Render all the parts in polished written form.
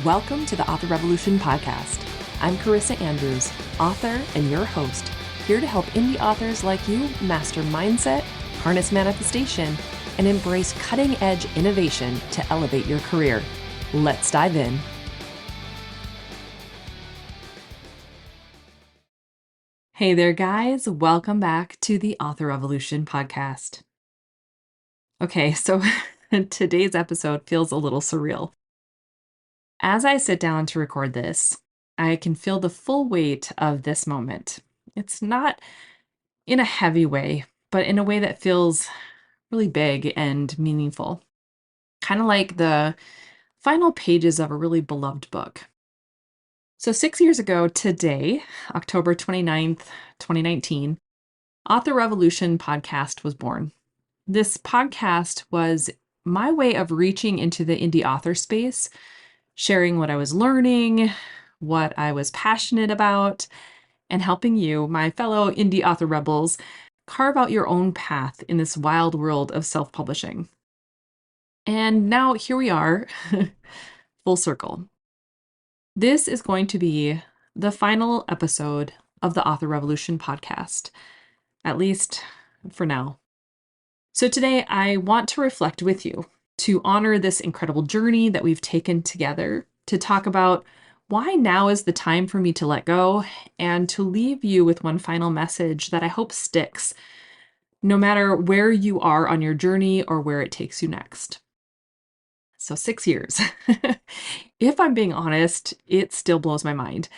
Welcome to the Author Revolution podcast. I'm Carissa Andrews, author and your host, here to help indie authors like you master mindset, harness manifestation, and embrace cutting-edge innovation to elevate your career. Let's dive in. Hey there, guys. Welcome back to the Author Revolution podcast. Okay, so today's episode feels a little surreal. As I sit down to record this, I can feel the full weight of this moment. It's not in a heavy way, but in a way that feels really big and meaningful. Kind of like the final pages of a really beloved book. So 6 years ago today, October 29th, 2019, Author Revolution podcast was born. This podcast was my way of reaching into the indie author space, sharing what I was learning, what I was passionate about, and helping you, my fellow indie author rebels, carve out your own path in this wild world of self-publishing. And now here we are, full circle. This is going to be the final episode of the Author Revolution podcast, at least for now. So today I want to reflect with you, to honor this incredible journey that we've taken together, to talk about why now is the time for me to let go, and to leave you with one final message that I hope sticks, no matter where you are on your journey or where it takes you next. So 6 years. If I'm being honest, it still blows my mind.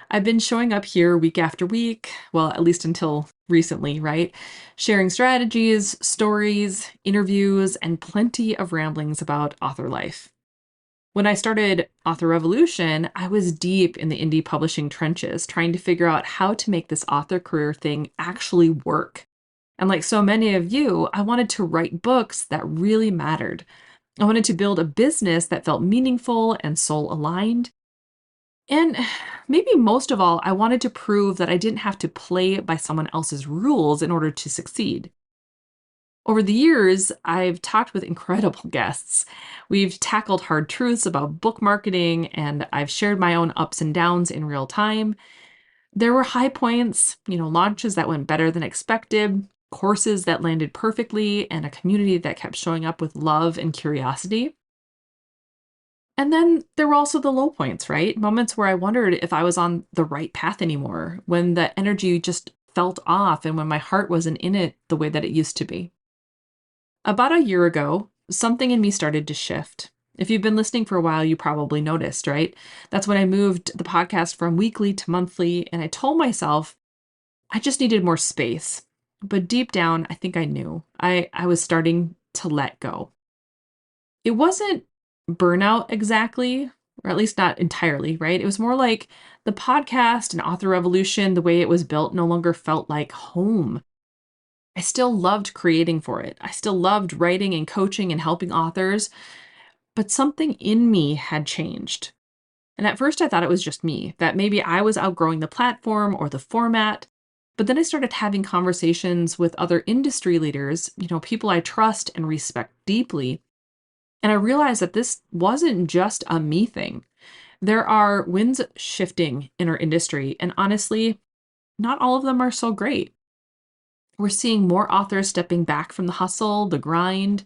I've been showing up here week after week, well, at least until recently, right? Sharing strategies, stories, interviews, and plenty of ramblings about author life. When I started Author Revolution, I was deep in the indie publishing trenches, trying to figure out how to make this author career thing actually work. And like so many of you, I wanted to write books that really mattered. I wanted to build a business that felt meaningful and soul aligned. And maybe most of all, I wanted to prove that I didn't have to play by someone else's rules in order to succeed. Over the years, I've talked with incredible guests. We've tackled hard truths about book marketing, and I've shared my own ups and downs in real time. There were high points, launches that went better than expected, courses that landed perfectly, and a community that kept showing up with love and curiosity. And then there were also the low points, right? Moments where I wondered if I was on the right path anymore, when the energy just felt off and when my heart wasn't in it the way that it used to be. About a year ago, something in me started to shift. If you've been listening for a while, you probably noticed, right? That's when I moved the podcast from weekly to monthly, and I told myself I just needed more space. But deep down, I think I knew. I was starting to let go. It wasn't burnout exactly, or at least not entirely, right? It was more like the podcast and Author Revolution, the way it was built, no longer felt like home. I still loved creating for it. I still loved writing and coaching and helping authors, but something in me had changed. And at first I thought it was just me, that maybe I was outgrowing the platform or the format. But then I started having conversations with other industry leaders, people I trust and respect deeply. And I realized that this wasn't just a me thing. There are winds shifting in our industry, and honestly, not all of them are so great. We're seeing more authors stepping back from the hustle, the grind,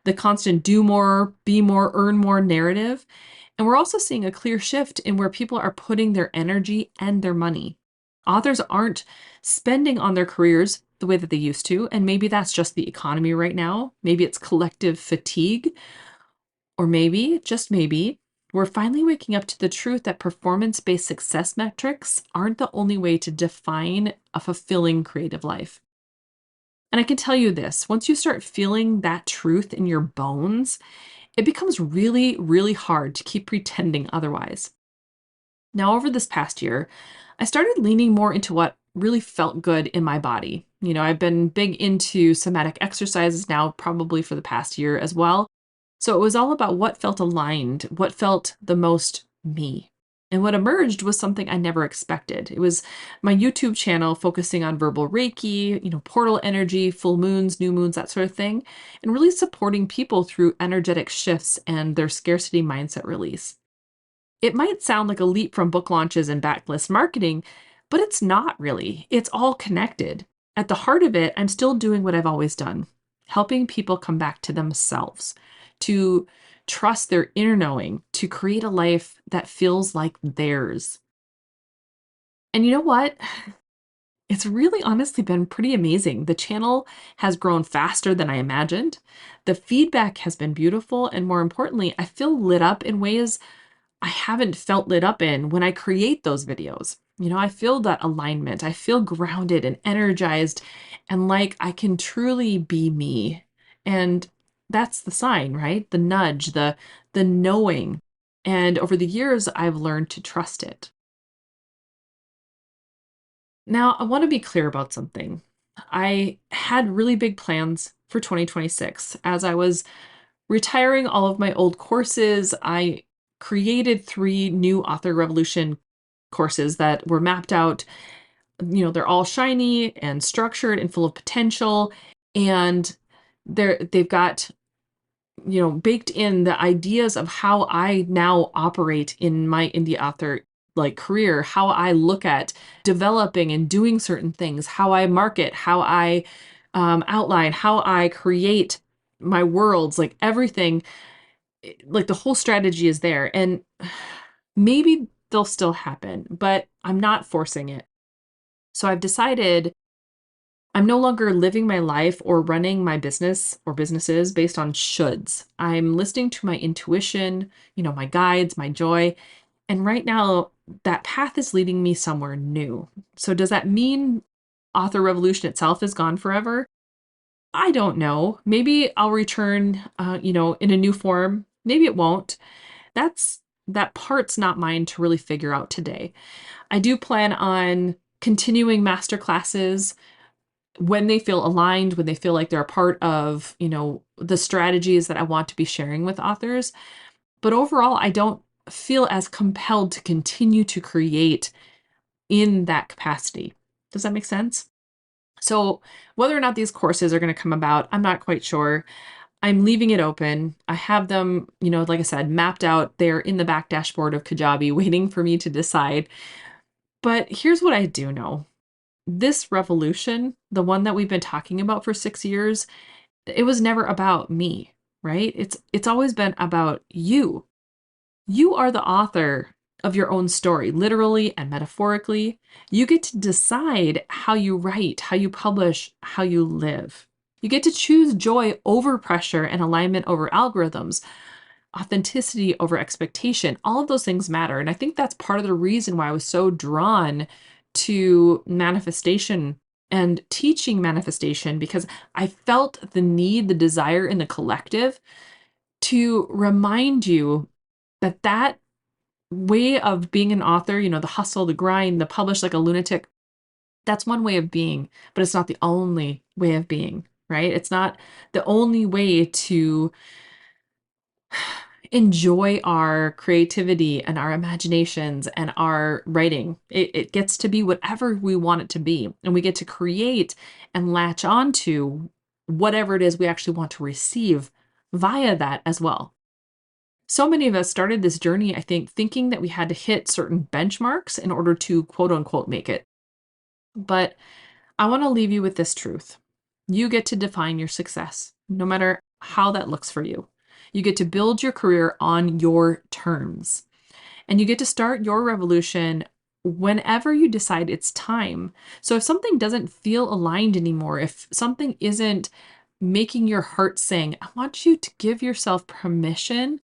the constant do more, be more, earn more narrative. And we're also seeing a clear shift in where people are putting their energy and their money. Authors aren't spending on their careers the way that they used to, and maybe that's just the economy right now. Maybe it's collective fatigue. Or maybe, just maybe, we're finally waking up to the truth that performance-based success metrics aren't the only way to define a fulfilling creative life. And I can tell you this, once you start feeling that truth in your bones, it becomes really, really hard to keep pretending otherwise. Now, over this past year, I started leaning more into what really felt good in my body. I've been big into somatic exercises now, probably for the past year as well. So it was all about what felt aligned, what felt the most me. And what emerged was something I never expected. It was my YouTube channel focusing on verbal reiki, portal energy, full moons, new moons, that sort of thing, and really supporting people through energetic shifts and their scarcity mindset release. It might sound like a leap from book launches and backlist marketing, but it's not really. It's all connected. At the heart of it, I'm still doing what I've always done, helping people come back to themselves, to trust their inner knowing, to create a life that feels like theirs. And you know what? It's really honestly been pretty amazing. The channel has grown faster than I imagined. The feedback has been beautiful. And more importantly, I feel lit up in ways I haven't felt lit up in when I create those videos. I feel that alignment. I feel grounded and energized and like I can truly be me. And that's the sign, right? The nudge, the knowing. And over the years, I've learned to trust it. Now, I want to be clear about something. I had really big plans for 2026. As I was retiring all of my old courses, I created 3 new Author Revolution courses that were mapped out. They're all shiny and structured and full of potential. And they've got baked in the ideas of how I now operate in my indie author career, how I look at developing and doing certain things, how I market, how I outline, how I create my worlds, like everything, like the whole strategy is there. And maybe they'll still happen, but I'm not forcing it. So I've decided I'm no longer living my life or running my business or businesses based on shoulds. I'm listening to my intuition, my guides, my joy. And right now, that path is leading me somewhere new. So, does that mean Author Revolution itself is gone forever? I don't know. Maybe I'll return, in a new form. Maybe it won't. That part's not mine to really figure out today. I do plan on continuing master classes when they feel aligned, when they feel like they're a part of, the strategies that I want to be sharing with authors. But overall, I don't feel as compelled to continue to create in that capacity. Does that make sense? So, whether or not these courses are going to come about, I'm not quite sure. I'm leaving it open. I have them, like I said, mapped out. They're in the back dashboard of Kajabi waiting for me to decide. But here's what I do know. This revolution, the one that we've been talking about for 6 years, it was never about me, right? It's always been about you. You are the author of your own story, literally and metaphorically. You get to decide how you write, how you publish, how you live. You get to choose joy over pressure and alignment over algorithms, authenticity over expectation. All of those things matter. And I think that's part of the reason why I was so drawn to manifestation and teaching manifestation, because I felt the need, the desire in the collective to remind you that way of being an author, the hustle, the grind, the publish like a lunatic, that's one way of being, but it's not the only way of being, right? It's not the only way to enjoy our creativity and our imaginations and our writing. It gets to be whatever we want it to be. And we get to create and latch on to whatever it is we actually want to receive via that as well. So many of us started this journey, I think, thinking that we had to hit certain benchmarks in order to quote unquote make it. But I want to leave you with this truth. You get to define your success, no matter how that looks for you. You get to build your career on your terms, and you get to start your revolution whenever you decide it's time. So if something doesn't feel aligned anymore, if something isn't making your heart sing, I want you to give yourself permission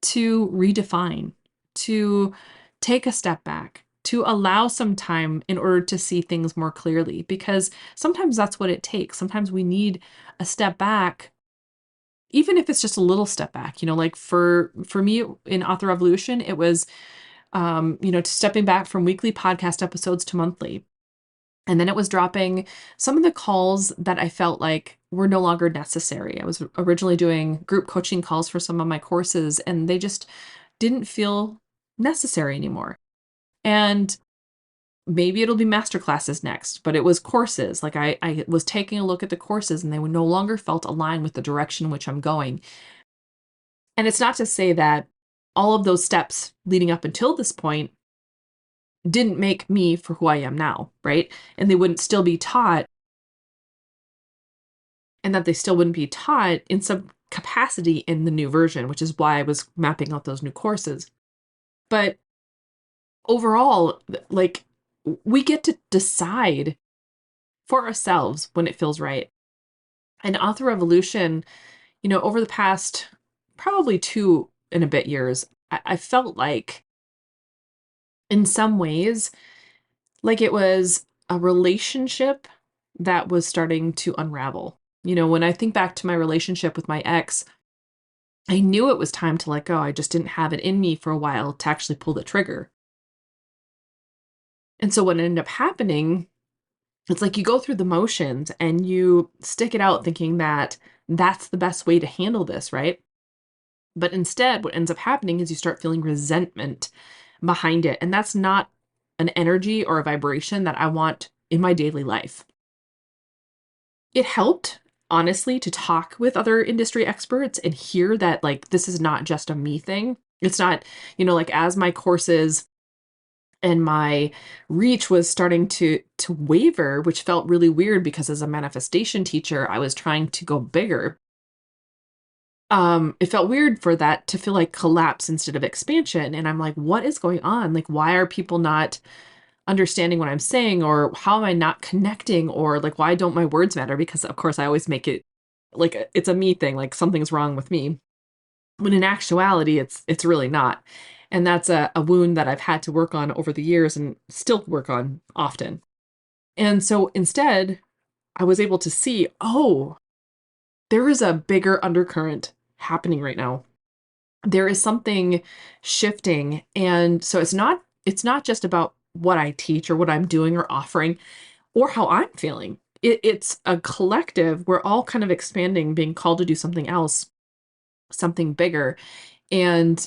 to redefine, to take a step back, to allow some time in order to see things more clearly, because sometimes that's what it takes. Sometimes we need a step back, even if it's just a little step back. Like for me in Author Revolution, it was to stepping back from weekly podcast episodes to monthly. And then it was dropping some of the calls that I felt like were no longer necessary. I was originally doing group coaching calls for some of my courses, and they just didn't feel necessary anymore. And maybe it'll be master classes next, but it was courses. Like I was taking a look at the courses and they no longer felt aligned with the direction in which I'm going. And it's not to say that all of those steps leading up until this point didn't make me for who I am now, right? And they wouldn't still be taught, and that they still wouldn't be taught in some capacity in the new version, which is why I was mapping out those new courses. But overall, like, we get to decide for ourselves when it feels right. And Author Revolution, over the past probably 2 and a bit years, I felt like in some ways, like it was a relationship that was starting to unravel. When I think back to my relationship with my ex, I knew it was time to let go. I just didn't have it in me for a while to actually pull the trigger. And so what ended up happening, it's like you go through the motions and you stick it out thinking that that's the best way to handle this, right? But instead, what ends up happening is you start feeling resentment behind it. And that's not an energy or a vibration that I want in my daily life. It helped, honestly, to talk with other industry experts and hear that, like, this is not just a me thing. It's not, like, as my courses and my reach was starting to waver, which felt really weird because as a manifestation teacher, I was trying to go bigger. It felt weird for that to feel like collapse instead of expansion. And I'm like, what is going on? Like, why are people not understanding what I'm saying, or how am I not connecting, or like, why don't my words matter? Because of course I always make it like it's a me thing, like something's wrong with me. When in actuality, it's really not. And that's a wound that I've had to work on over the years and still work on often. And so instead, I was able to see, oh, there is a bigger undercurrent happening right now. There is something shifting. And so it's not just about what I teach or what I'm doing or offering or how I'm feeling. It's a collective. We're all kind of expanding, being called to do something else, something bigger. And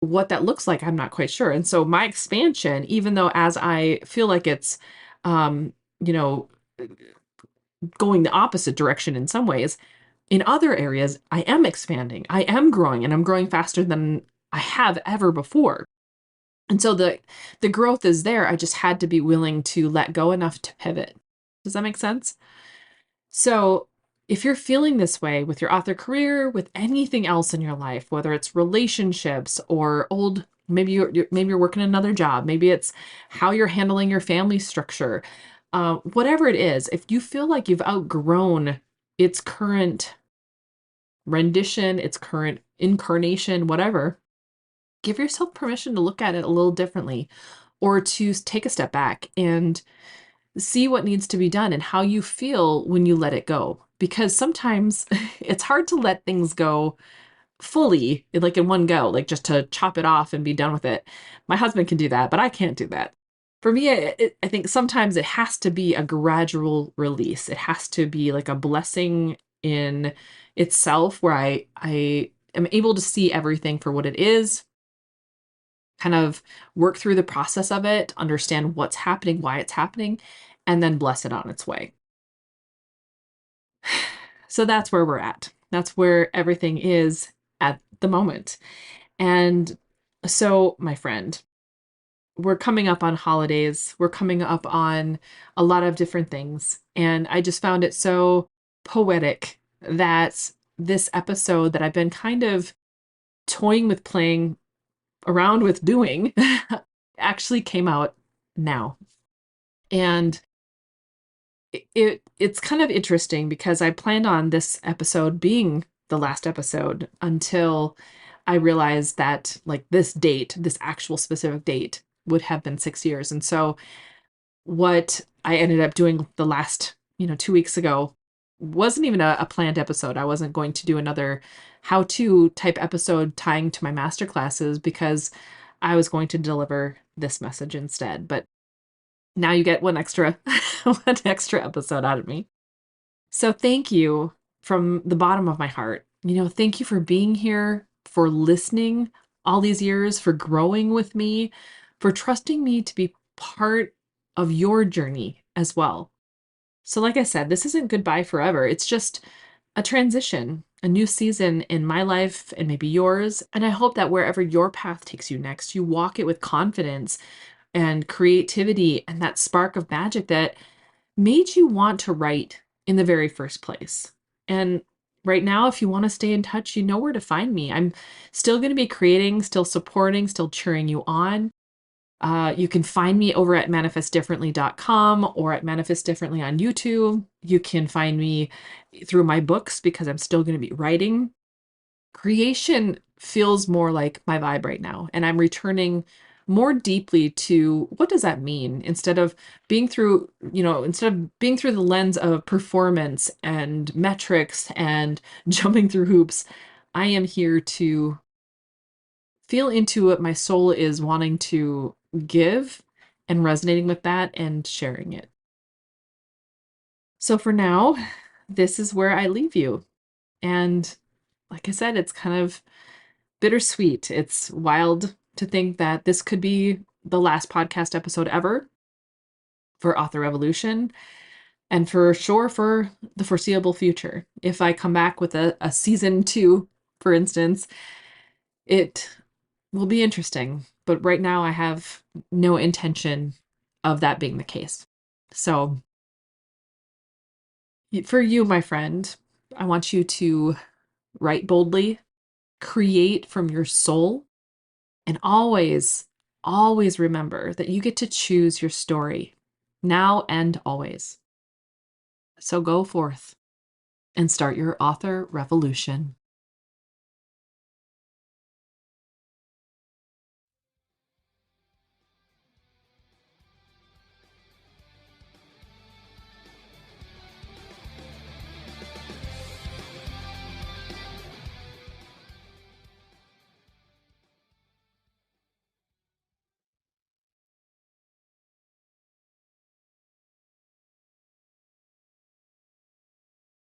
what that looks like, I'm not quite sure. And so my expansion, even though as I feel like it's, um, you know, going the opposite direction in some ways, in other areas, I am expanding. I am growing, and I'm growing faster than I have ever before. And so the growth is there. I just had to be willing to let go enough to pivot. Does that make sense? So, if you're feeling this way with your author career, with anything else in your life, whether it's relationships or old, maybe you're working another job, maybe it's how you're handling your family structure, whatever it is, if you feel like you've outgrown its current rendition, its current incarnation, whatever, give yourself permission to look at it a little differently, or to take a step back and see what needs to be done and how you feel when you let it go. Because sometimes it's hard to let things go fully, like in one go, like just to chop it off and be done with it. My husband can do that, but I can't do that. For me, I think sometimes it has to be a gradual release. It has to be like a blessing in itself, where I am able to see everything for what it is, kind of work through the process of it, understand what's happening, why it's happening, and then bless it on its way. So that's where we're at. That's where everything is at the moment. And so, my friend, we're coming up on holidays. We're coming up on a lot of different things. And I just found it so poetic that this episode that I've been kind of toying with, playing around with doing, actually came out now. And it's kind of interesting because I planned on this episode being the last episode until I realized that, like, this date, this actual specific date, would have been 6 years. And so what I ended up doing the last, 2 weeks ago wasn't even a planned episode. I wasn't going to do another how-to type episode tying to my master classes because I was going to deliver this message instead. But now you get one extra one extra episode out of me. So thank you from the bottom of my heart. Thank you for being here, for listening all these years, for growing with me, for trusting me to be part of your journey as well. So like I said, this isn't goodbye forever. It's just a transition. a new season in my life and maybe yours. And I hope that wherever your path takes you next, you walk it with confidence and creativity and that spark of magic that made you want to write in the very first place. And right now, if you want to stay in touch, you know where to find me. I'm still going to be creating, still supporting, still cheering you on. You can find me over at manifestdifferently.com or at Manifest Differently on YouTube. You can find me through my books because I'm still going to be writing. Creation feels more like my vibe right now, and I'm returning more deeply to what does that mean instead of being through the lens of performance and metrics and jumping through hoops. I am here to feel into what my soul is wanting to give and resonating with that and sharing it. So for now, this is where I leave you. And like I said, it's kind of bittersweet. It's wild to think that this could be the last podcast episode ever for Author Revolution, and for sure for the foreseeable future. If I come back with a season two, for instance, it will be interesting. But right now, I have no intention of that being the case. So, for you, my friend, I want you to write boldly, create from your soul, and always, always remember that you get to choose your story now and always. So go forth and start your author revolution.